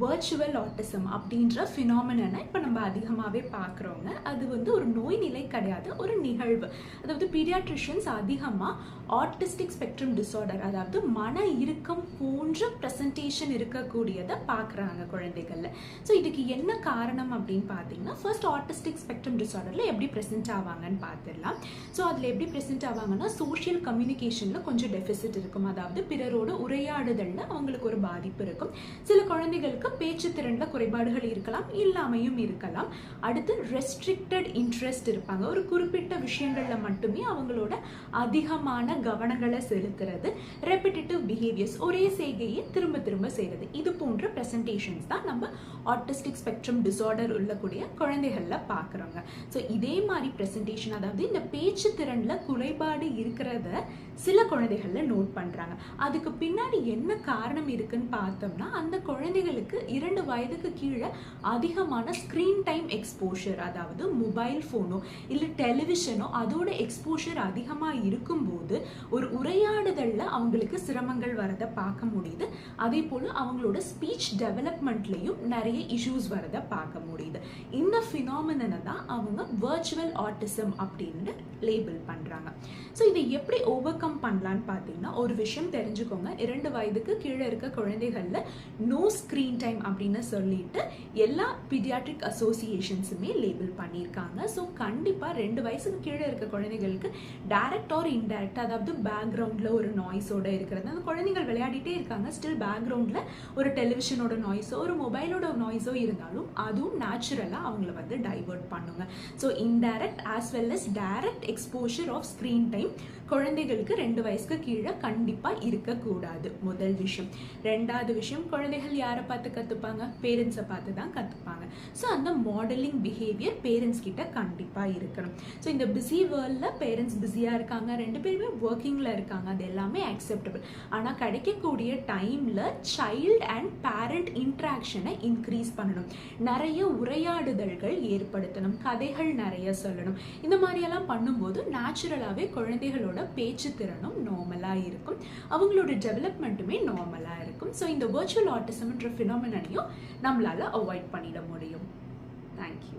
Virtual autism அப்படின்ற ஃபினாமினனை இப்போ நம்ம அதிகமாகவே பார்க்குறோங்க. அது வந்து ஒரு நோய் நிலை கிடையாது, ஒரு நிகழ்வு. அதாவது பீடியாட்ரிஷியன்ஸ் அதிகமாக ஆட்டிஸ்டிக் ஸ்பெக்ட்ரம் டிஸார்டர், அதாவது மன இறுக்கம் போன்ற ப்ரெசன்டேஷன் இருக்கக்கூடியதை பார்க்குறாங்க குழந்தைகளில். ஸோ இதுக்கு என்ன காரணம் அப்படின்னு பார்த்தீங்கன்னா, ஃபர்ஸ்ட் ஆட்டிஸ்டிக் ஸ்பெக்ட்ரம் டிஸார்டரில் எப்படி ப்ரெசென்ட் ஆவாங்கன்னு பார்த்துடலாம். ஸோ அதில் எப்படி ப்ரெசென்ட் ஆவாங்கன்னா, சோஷியல் கம்யூனிகேஷனில் கொஞ்சம் டெஃபிசிட் இருக்கும், அதாவது பிறரோட உரையாடுதலில் அவங்களுக்கு ஒரு பாதிப்பு இருக்கும். சில குழந்தைகளுக்கு பேச்சு திறன்ல குறைபாடுகள் இருக்கலாம், இல்லாமையும் இருக்கலாம். அடுத்து ரெஸ்ட்ரிக்டட் இன்ட்ரெஸ்ட் இருப்பாங்க, ஒரு குறிப்பிட்ட விஷயங்கள்ல மட்டுமே அவங்களோட அதிகமான கவனங்களை செலுத்துறது. ரெப்பிட்டேட்டிவ் பிஹேவியர்ஸ், ஒரே செய்கையை திரும்ப திரும்ப செய்யறது. இது போன்ற பிரசன்டேஷன்ஸ் தான் நம்ம ஆட்டிஸ்டிக் ஸ்பெக்ட்ரம் டிஸார்டர் உள்ளக்கூடிய குழந்தைகள்ல பார்க்குறோங்க. ஸோ இதே மாதிரி பிரசன்டேஷன், அதாவது இந்த பேச்சு திறன்ல குறைபாடு இருக்கிறத சில குழந்தைகள்ல நோட் பண்றாங்க. அதுக்கு பின்னாடி என்ன காரணம் இருக்குன்னு பார்த்தோம்னா, அந்த குழந்தைகளுக்கு 2 வயதுக்கு கீழே அதிகமான ஸ்கிரீன் டைம் எக்ஸ்போஷர், அதாவது மொபைல் ஃபோனோ இல்லை டெலிவிஷனோ அதோட எக்ஸ்போஷர் அதிகமாக இருக்கும்போது ஒரு உரையாடுதலில் அவங்களுக்கு சிரமங்கள் வரதை பார்க்க முடியுது. அதே போல் அவங்களோட ஸ்பீச் டெவலப்மெண்ட்லேயும் நிறைய இஷ்யூஸ் வரதை பார்க்க முடியுது. இந்த ஃபினாமினனை தான் அவங்க வர்ச்சுவல் ஆட்டிசம் அப்படின்னு லேபிள் பண்ணுறாங்க. ஸோ இதை எப்படி ஓவர் கம் பண்ணலான்னு பார்த்தீங்கன்னா, ஒரு விஷயம் தெரிஞ்சுக்கோங்க. 2 வயதுக்கு கீழே இருக்க குழந்தைகளில் நோ ஸ்க்ரீன் டைம் அப்படின்னு சொல்லிட்டு எல்லா பீடியாட்ரிக் அசோசியேஷன்ஸுமே லேபிள் பண்ணியிருக்காங்க. ஸோ கண்டிப்பாக 2 வயசுக்கு கீழே இருக்க குழந்தைகளுக்கு டைரக்ட் ஆர் இன்டைரக்ட், அதாவது பேக்ரவுண்டில் ஒரு நாய்ஸோட இருக்கிறது, அந்த குழந்தைகள் விளையாடிட்டே இருக்காங்க, ஸ்டில் பேக்ரவுண்டில் ஒரு டெலிவிஷனோட நாய்ஸோ ஒரு மொபைலோட நாய்ஸோ இருந்தாலும் அதுவும் நேச்சுரலாக அவங்கள வந்து டைவர்ட் பண்ணுங்க. So indirect as well as direct exposure of screen time குழந்தைகளுக்கு 2 வயசுக்கு கீழே கண்டிப்பாக இருக்கக்கூடாது. முதல் விஷயம். 2வது விஷயம், குழந்தைகள் யாரை பார்த்து கற்றுப்பாங்க? பேரண்ட்ஸை பார்த்து தான் கற்றுப்பாங்க. ஸோ அந்த மாடலிங் பிஹேவியர் பேரண்ட்ஸ் கிட்ட கண்டிப்பாக இருக்கணும். ஸோ இந்த பிஸி வேர்ல்டில் பேரண்ட்ஸ் பிஸியாக இருக்காங்க, 2 பேருமே ஒர்க்கிங்கில் இருக்காங்க, அது எல்லாமே அக்செப்டபிள். ஆனால் கிடைக்கக்கூடிய டைமில் சைல்டு அண்ட் பேரண்ட் இன்ட்ராக்ஷனை இன்க்ரீஸ் பண்ணணும், நிறைய உரையாடுதல்கள் ஏற்படுத்தணும், கதைகள் நிறைய சொல்லணும். இந்த மாதிரியெல்லாம் பண்ணும்போது நேச்சுரலாகவே குழந்தைகளோட பேச்சு திறனும் நார்மலாக இருக்கும், அவங்களோட டெவலப்மெண்ட்டுமே நார்மலாக இருக்கும். ஸோ இந்த வர்ச்சுவல் ஆட்டிசம்ன்ற ஃபினாமினனையும் நம்மளால் அவாய்ட் பண்ணிட முடியும். தேங்க்யூ.